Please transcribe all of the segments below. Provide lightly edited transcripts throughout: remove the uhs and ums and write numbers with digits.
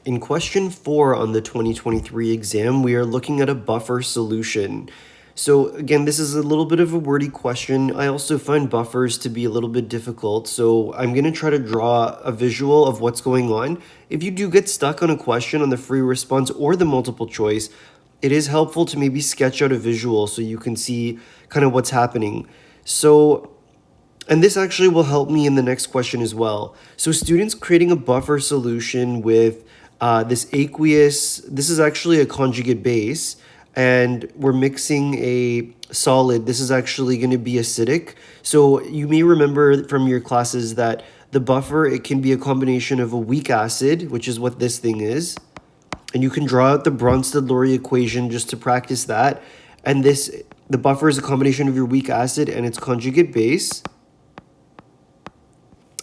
In question 4 on the 2023 exam, we are looking at a buffer solution. So again, this is a little bit of a wordy question. I also find buffers to be a little bit difficult, so I'm going to try to draw a visual of what's going on. If you do get stuck on a question on the free response or the multiple choice, it is helpful to maybe sketch out a visual so you can see kind of what's happening. And this actually will help me in the next question as well. So students creating a buffer solution with this aqueous, this is actually a conjugate base, and we're mixing a solid. This is actually going to be acidic. So you may remember from your classes that the buffer, it can be a combination of a weak acid, which is what this thing is, and you can draw out the Bronsted-Lowry equation just to practice that. And the buffer is a combination of your weak acid and its conjugate base,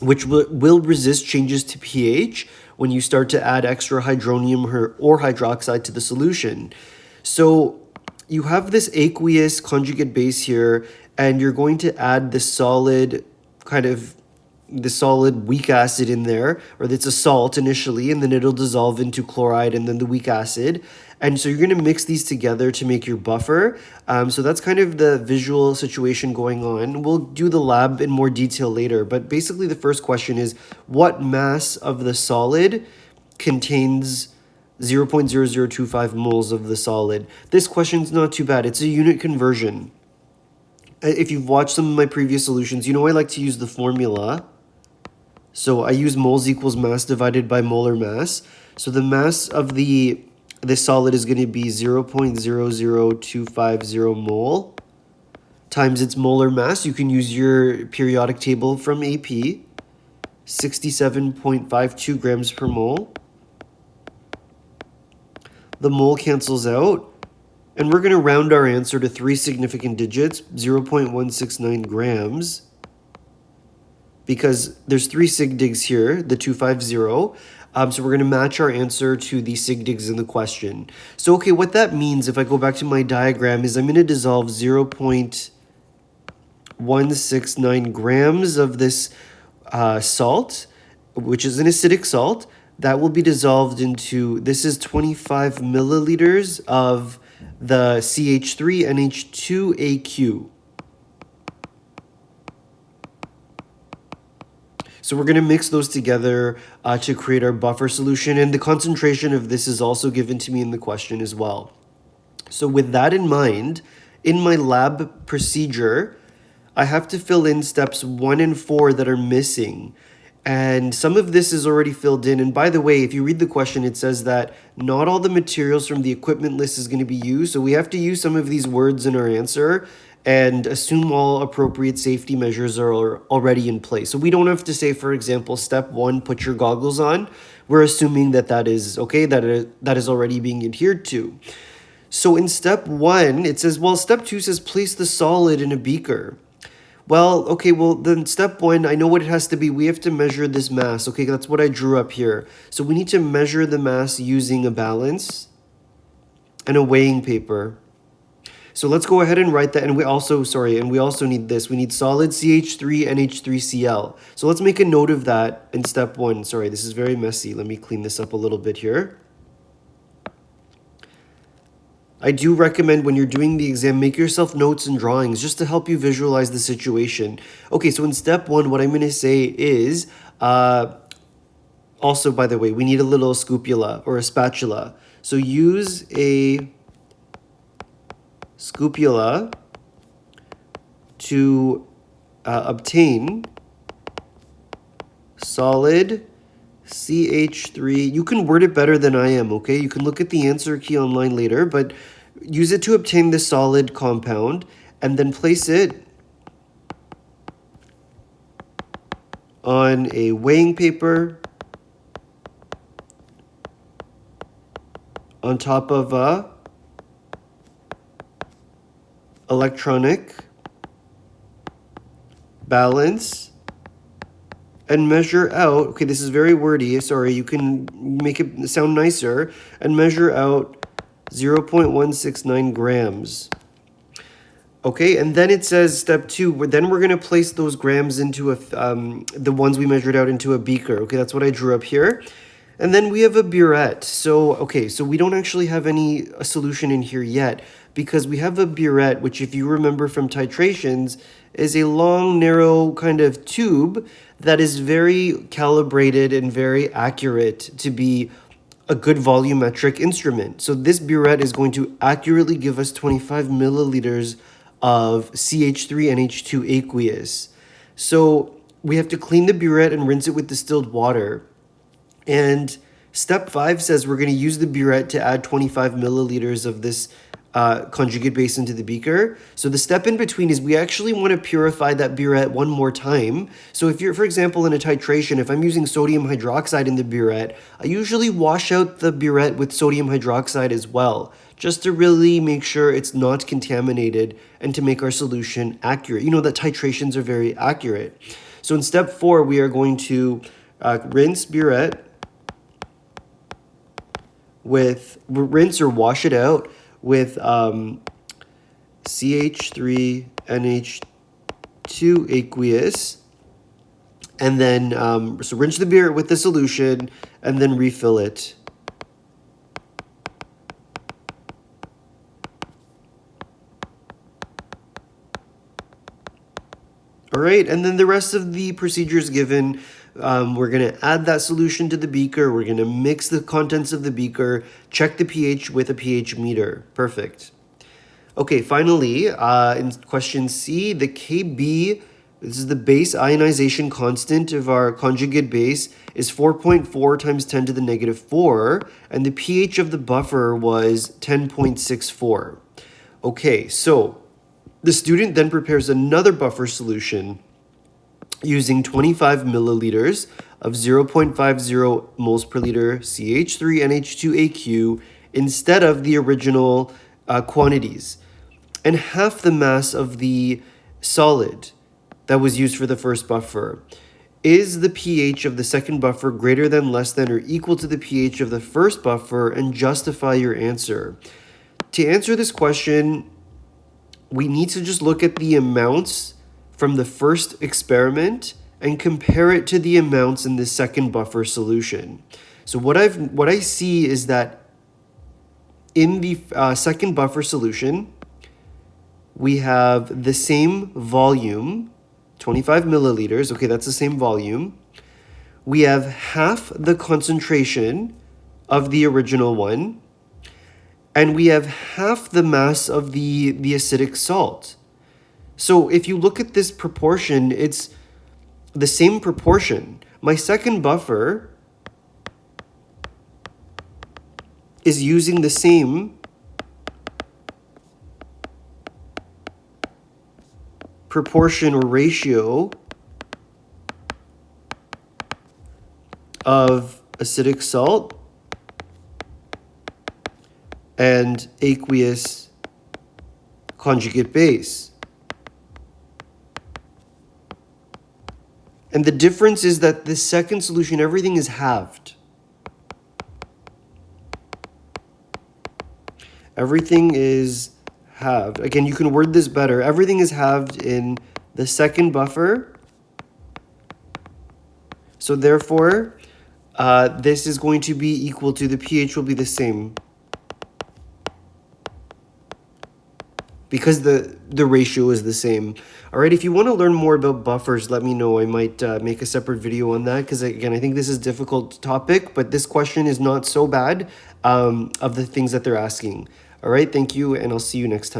which will resist changes to pH when you start to add extra hydronium or hydroxide to the solution. So you have this aqueous conjugate base here, and you're going to add the solid weak acid in there, or it's a salt initially, and then it'll dissolve into chloride and then the weak acid. And so you're going to mix these together to make your buffer. So that's kind of the visual situation going on. We'll do the lab in more detail later, but basically the first question is, what mass of the solid contains 0.0025 moles of the solid? This question's not too bad. It's a unit conversion. If you've watched some of my previous solutions, you know I like to use the formula. So I use moles equals mass divided by molar mass. So the mass of this solid is going to be 0.00250 mole times its molar mass. You can use your periodic table from AP, 67.52 grams per mole. The mole cancels out, and we're going to round our answer to 3 significant digits, 0.169 grams, because there's 3 sig digs here, the 250. So we're going to match our answer to the sig digs in the question. So, okay, what that means, if I go back to my diagram, is I'm going to dissolve 0.169 grams of this salt, which is an acidic salt. That will be dissolved into, this is 25 milliliters of the CH3NH2AQ. So we're going to mix those together to create our buffer solution, and the concentration of this is also given to me in the question as well. So with that in mind, in my lab procedure, I have to fill in steps 1 and 4 that are missing. And some of this is already filled in. And by the way, if you read the question, it says that not all the materials from the equipment list is going to be used. So we have to use some of these words in our answer and assume all appropriate safety measures are already in place. So we don't have to say, for example, step 1, put your goggles on. We're assuming that is okay, that is already being adhered to. So in step 1, it says, well, step 2 says place the solid in a beaker. Well, okay, well, then step 1, I know what it has to be. We have to measure this mass. Okay, that's what I drew up here. So we need to measure the mass using a balance and a weighing paper. So let's go ahead and write that. And we also need this. We need solid CH3NH3Cl. So let's make a note of that in step 1. Sorry, this is very messy. Let me clean this up a little bit here. I do recommend when you're doing the exam, make yourself notes and drawings just to help you visualize the situation. Okay, so in step 1, what I'm going to say is, also, by the way, we need a little scupula or a spatula. So use a scupula to obtain solid CH3. You can word it better than I am, okay? You can look at the answer key online later, but use it to obtain the solid compound and then place it on a weighing paper on top of a electronic balance and measure out, okay, this is very wordy, sorry, you can make it sound nicer, and measure out 0.169 grams. Okay, and then it says step 2, then we're going to place those grams into the ones we measured out into a beaker. Okay, that's what I drew up here. And then we have a burette. So, okay, so we don't actually have a solution in here yet because we have a burette, which if you remember from titrations, is a long, narrow kind of tube that is very calibrated and very accurate to be a good volumetric instrument. So this burette is going to accurately give us 25 milliliters of CH3NH2 aqueous. So we have to clean the burette and rinse it with distilled water. And step 5 says we're going to use the burette to add 25 milliliters of this conjugate base into the beaker. So the step in between is we actually want to purify that burette one more time. So if you're, for example, in a titration, if I'm using sodium hydroxide in the burette, I usually wash out the burette with sodium hydroxide as well, just to really make sure it's not contaminated and to make our solution accurate. You know that titrations are very accurate. So in step 4, we are going to rinse burette rinse or wash it out with CH3NH2 aqueous, and then so rinse the burette with the solution and then refill it. All right, and then the rest of the procedures given, we're going to add that solution to the beaker. We're going to mix the contents of the beaker, check the pH with a pH meter. Perfect. Okay, finally, in question C, the Kb, this is the base ionization constant of our conjugate base, is 4.4 times 10 to the negative 4, and the pH of the buffer was 10.64. Okay, so the student then prepares another buffer solution using 25 milliliters of 0.50 moles per liter CH3NH2AQ instead of the original quantities, and half the mass of the solid that was used for the first buffer. Is the pH of the second buffer greater than, less than, or equal to the pH of the first buffer? And justify your answer. To answer this question, we need to just look at the amounts from the first experiment and compare it to the amounts in the second buffer solution. So what I see is that in the second buffer solution, we have the same volume, 25 milliliters. Okay, that's the same volume. We have half the concentration of the original one, and we have half the mass of the acidic salt. So if you look at this proportion, it's the same proportion. My second buffer is using the same proportion or ratio of acidic salt and aqueous conjugate base. And the difference is that the second solution, everything is halved. Everything is halved. Again, you can word this better. Everything is halved in the second buffer. So therefore, this is going to be equal to, the pH will be the same, because the ratio is the same. All right, if you want to learn more about buffers, let me know. I might make a separate video on that, because again, I think this is a difficult topic, but this question is not so bad of the things that they're asking. All right, thank you, and I'll see you next time.